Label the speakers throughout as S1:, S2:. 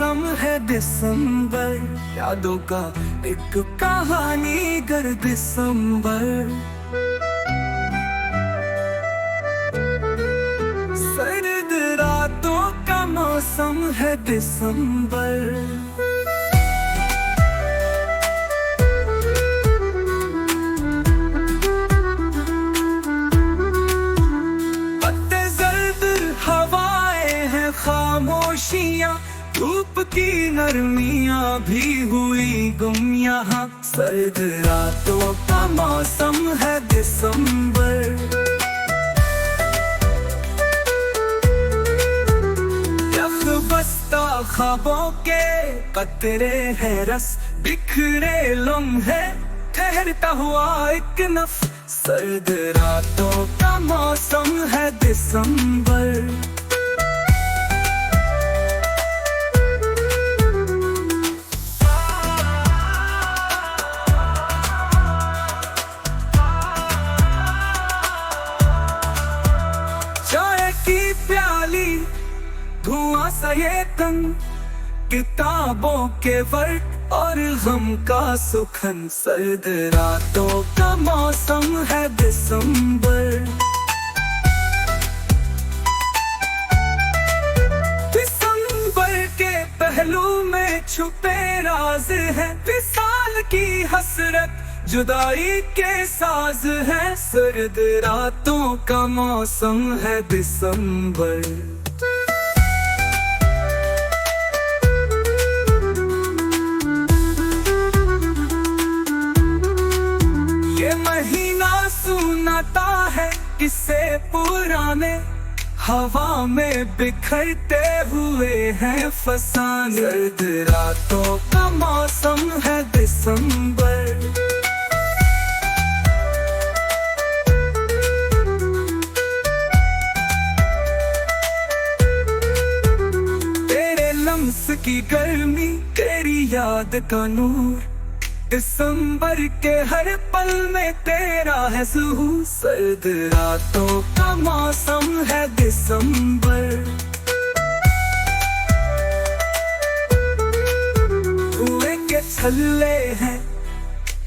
S1: मौसम है दिसंबर, यादों का एक कहानी घर दिसंबर। सर्द रातों का मौसम है दिसंबर। खामोशियाँ, धूप की नरमियाँ भी हुई गुम यहाँ। सर्द रातों का मौसम है दिसंबर। यख बस्ता ख्वाबों के कतरे है रस, बिखरे लम्हे ठहरता हुआ एक नफ। सर्द रातों का मौसम है दिसंबर। की प्याली, धुआं सा ये तन, किताबों के वर्क और गम का सुखन। सर्द रातों का मौसम है दिसंबर। दिसंबर के पहलू में छुपे राज है, विसाल की हसरत जुदाई के साज है। सर्द रातों का मौसम है दिसंबर। ये महीना सुनाता है किस्से पुराने, हवा में बिखरते हुए हैं फसाने। सर्द रातों का मौसम है दिसंबर। की गर्मी, तेरी याद का नूर, दिसंबर के हर पल में तेरा है ज़हूर। सर्द रातों का मौसम है दिसंबर। धुएं के छल्ले हैं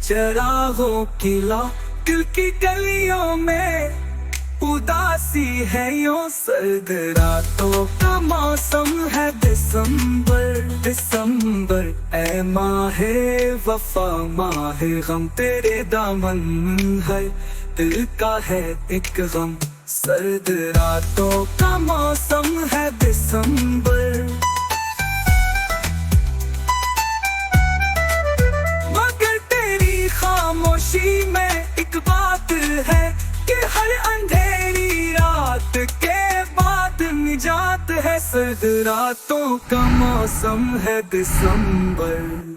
S1: चरागों की लौ, दिल की गलियों में उदासी है यूं। सर्द रातों का मौसम है दिसंबर। दिसंबर ऐ माहे वफा माहे गम, तेरे दामन है दिल का है एक गम। सर्द रातों का मौसम है दिसंबर। मगर तेरी खामोशी में एक बात है कि हर अंधेरी रात के बाद निजात है। सर्द रातों का मौसम है दिसंबर।